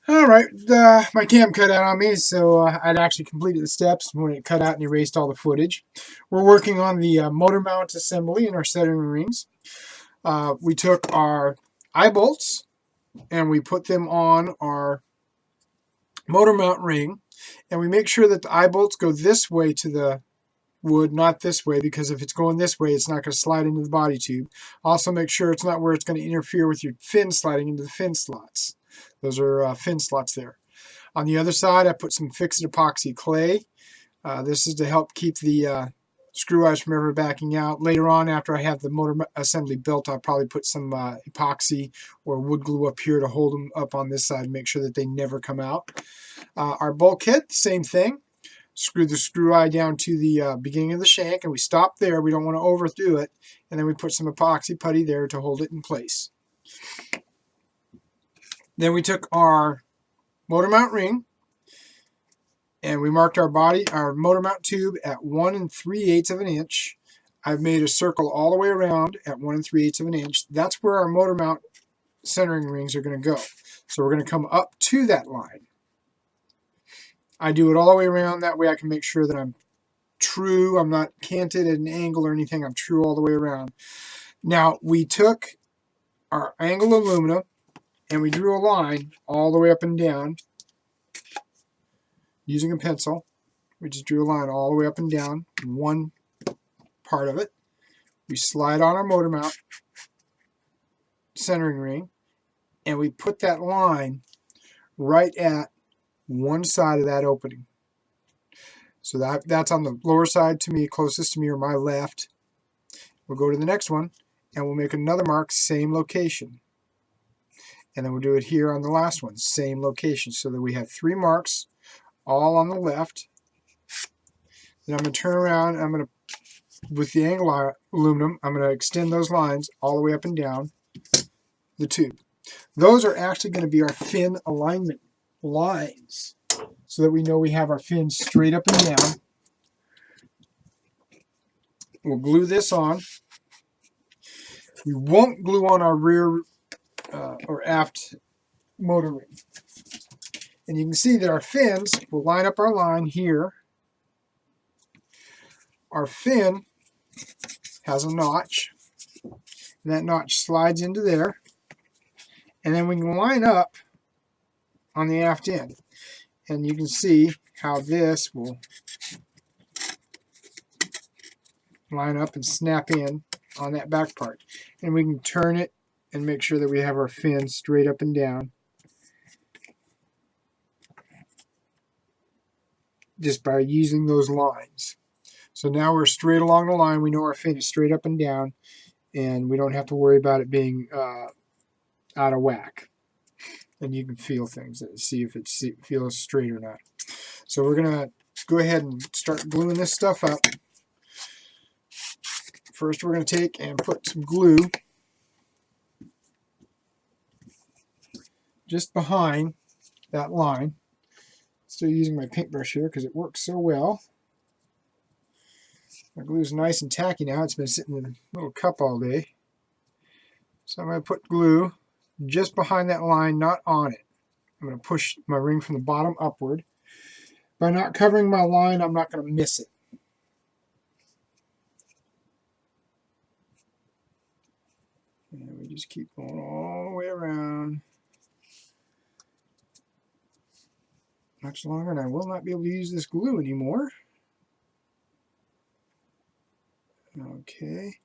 Alright, my cam cut out on me, so I'd actually completed the steps when it cut out and erased all the footage. We're working on the motor mount assembly in our centering rings. We took our eye bolts and we put them on our motor mount ring, and we make sure that the eye bolts go this way to the wood, not this way, because if it's going this way, it's not going to slide into the body tube. Also make sure it's not where it's going to interfere with your fin sliding into the fin slots. Those are fin slots there. On the other side, I put some fixed epoxy clay. This is to help keep the screw eyes from ever backing out. Later on, after I have the motor assembly built, I'll probably put some epoxy or wood glue up here to hold them up on this side and make sure that they never come out. Our bulkhead, same thing. Screw the screw eye down to the beginning of the shank, and we stop there. We don't want to overdo it. And then we put some epoxy putty there to hold it in place. Then we took our motor mount ring and we marked our motor mount tube at 1 3/8 of an inch. I've made a circle all the way around at 1 3/8 of an inch. That's where our motor mount centering rings are going to go. So we're going to come up to that line. I do it all the way around. That way I can make sure that I'm true. I'm not canted at an angle or anything. I'm true all the way around. Now we took our angled aluminum and we drew a line all the way up and down using a pencil. We just drew a line all the way up and down one part of it. We slide on our motor mount centering ring, and we put that line right at one side of that opening. So that's on the lower side to me, closest to me, or my left. We'll go to the next one, and we'll make another mark, same location. And then we'll do it here on the last one, same location, so that we have 3 marks all on the left. Then I'm going to turn around, I'm going to, with the angle aluminum, I'm going to extend those lines all the way up and down the tube. Those are actually going to be our fin alignment lines, so that we know we have our fins straight up and down. We'll glue this on. We won't glue on our rear or aft motor ring. And you can see that our fins will line up our line here. Our fin has a notch, and that notch slides into there. And then we can line up on the aft end. And you can see how this will line up and snap in on that back part. And we can turn it and make sure that we have our fin straight up and down just by using those lines. So now we're straight along the line. We know our fin is straight up and down, and we don't have to worry about it being out of whack. And you can feel things and see if it feels straight or not. So we're going to go ahead and start gluing this stuff up. First we're going to take and put some glue just behind that line. Still using my paintbrush here because it works so well. My glue is nice and tacky now. It's been sitting in a little cup all day. So I'm going to put glue just behind that line, not on it. I'm going to push my ring from the bottom upward. By not covering my line, I'm not going to miss it. And we just keep going all the way around. Much longer, and I will not be able to use this glue anymore. Okay.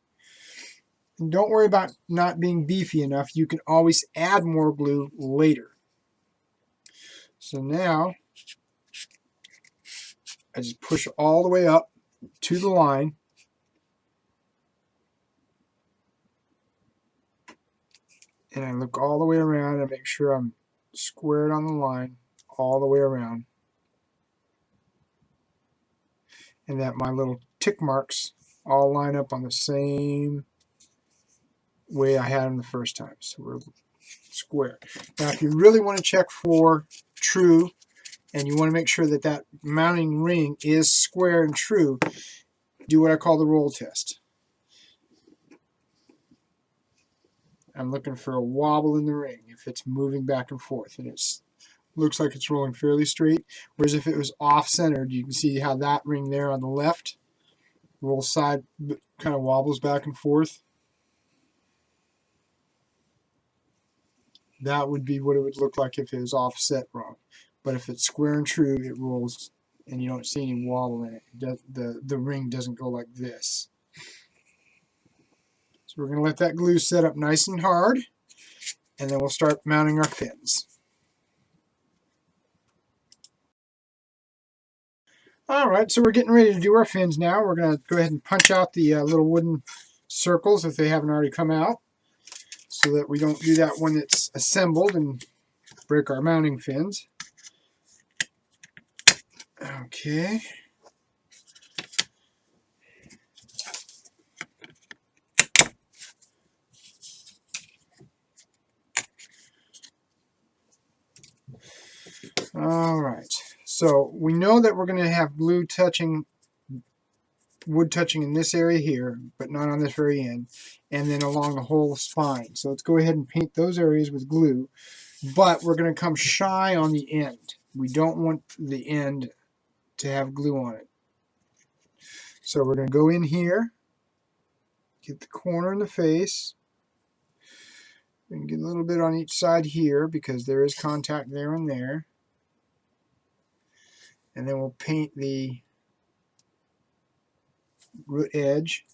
And don't worry about not being beefy enough. You can always add more glue later. So now I just push all the way up to the line. And I look all the way around and make sure I'm squared on the line all the way around. And that my little tick marks all line up on the same way I had them the first time. So we're square. Now if you really want to check for true, and you want to make sure that that mounting ring is square and true, do what I call the roll test. I'm looking for a wobble in the ring if it's moving back and forth, and it's looks like it's rolling fairly straight. Whereas if it was off-centered, you can see how that ring there on the left rolls side, kind of wobbles back and forth. That would be what it would look like if it was offset wrong. But if it's square and true, it rolls and you don't see any wobble in it. The ring doesn't go like this. So we're going to let that glue set up nice and hard, and then we'll start mounting our fins. Alright, so we're getting ready to do our fins now. We're going to go ahead and punch out the little wooden circles if they haven't already come out, so that we don't do that when it's assembled and break our mounting fins. Okay. Alright, so we know that we're going to have wood touching in this area here, but not on this very end, and then along the whole spine. So let's go ahead and paint those areas with glue, but we're going to come shy on the end. We don't want the end to have glue on it. So we're going to go in here, get the corner in the face, and get a little bit on each side here because there is contact there and there. And then we'll paint the root edge.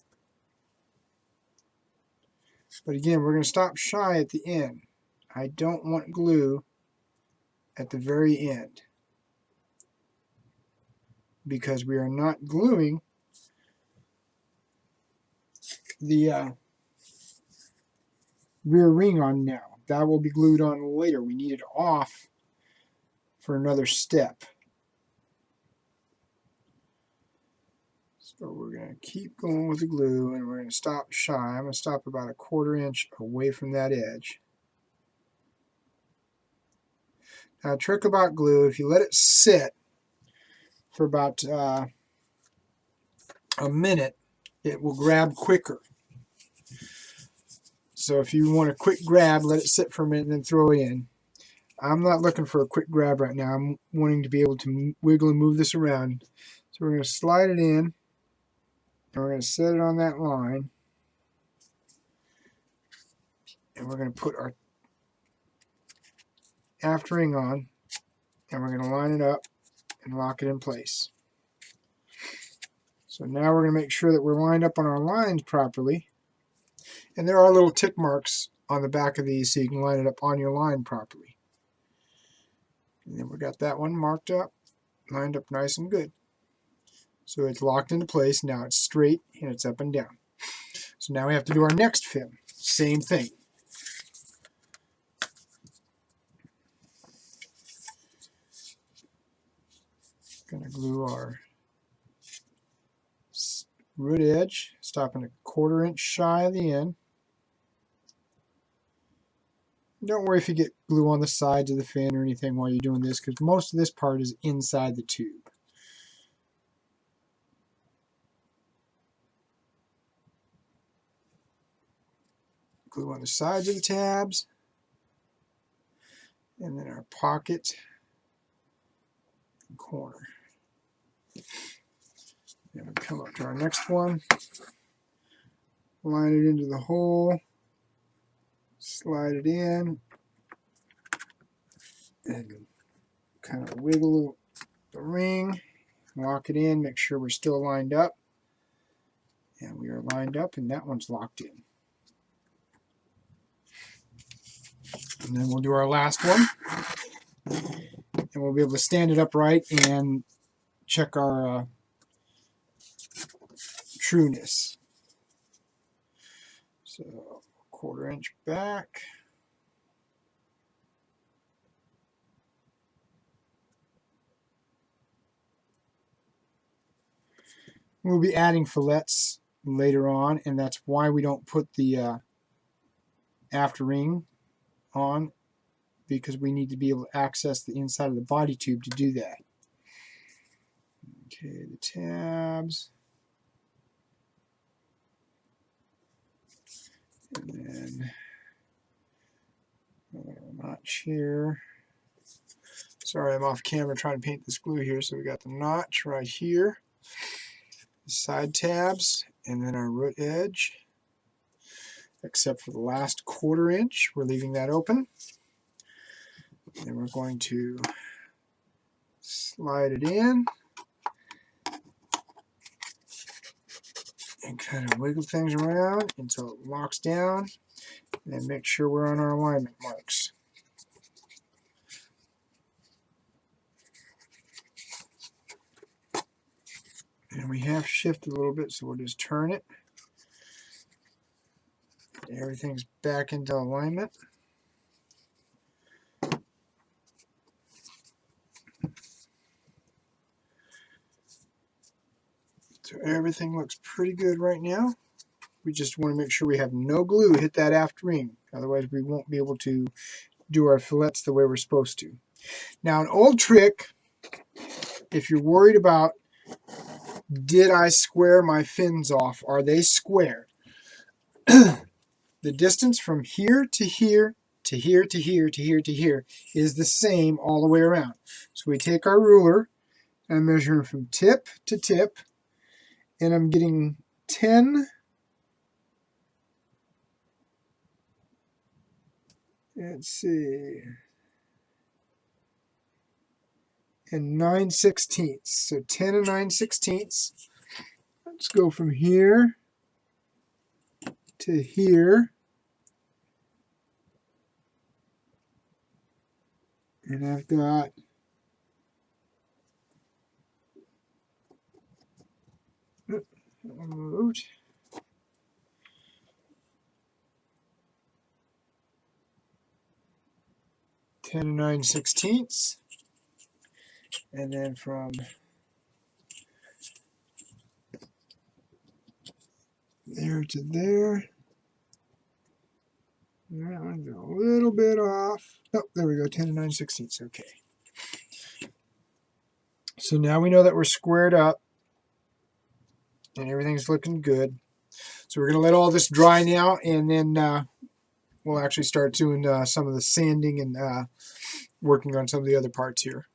But again, we're going to stop shy at the end. I don't want glue at the very end because we are not gluing the rear ring on now. That will be glued on later. We need it off for another step. So we're going to keep going with the glue, and we're going to stop shy. I'm going to stop about a 1/4 inch away from that edge. Now, a trick about glue, if you let it sit for about a minute, it will grab quicker. So if you want a quick grab, let it sit for a minute and then throw it in. I'm not looking for a quick grab right now. I'm wanting to be able to wiggle and move this around. So we're going to slide it in, and we're going to set it on that line. And we're going to put our aft ring on, and we're going to line it up and lock it in place. So now we're going to make sure that we're lined up on our lines properly. And there are little tick marks on the back of these so you can line it up on your line properly. And then we got that one marked up, lined up nice and good. So it's locked into place. Now it's straight and it's up and down. So now we have to do our next fin. Same thing. Going to glue our root edge, stopping a 1/4 inch shy of the end. Don't worry if you get glue on the sides of the fin or anything while you're doing this, because most of this part is inside the tube. Glue on the sides of the tabs, and then our pocket and corner. Then we come up to our next one, line it into the hole, slide it in, and kind of wiggle the ring, lock it in, make sure we're still lined up. And we are lined up, and that one's locked in. And then we'll do our last one, and we'll be able to stand it upright and check our trueness. So 1/4 inch back. We'll be adding fillets later on, and that's why we don't put the aft ring on, because we need to be able to access the inside of the body tube to do that. Okay, the tabs. And then a notch here. Sorry, I'm off camera trying to paint this glue here. So we got the notch right here, the side tabs, and then our root edge. Except for the last 1/4 inch, we're leaving that open. And we're going to slide it in and kind of wiggle things around until it locks down, and then make sure we're on our alignment marks. And we have shifted a little bit, so we'll just turn it. Everything's back into alignment. So everything looks pretty good right now. We just want to make sure we have no glue hit that aft ring. Otherwise we won't be able to do our fillets the way we're supposed to. Now, an old trick, if you're worried about, did I square my fins off? Are they square? The distance from here to here to here to here to here to here is the same all the way around. So we take our ruler and measure from tip to tip, and I'm getting 10. Let's see. And 9/16. So 10 and 9/16. Let's go from here to here. And I've got moved. Ten and 9/16. And then from there to there. That one's a little bit off. Oh, there we go, 10 and 9/16. Okay. So now we know that we're squared up and everything's looking good. So we're going to let all this dry now, and then we'll actually start doing some of the sanding and working on some of the other parts here.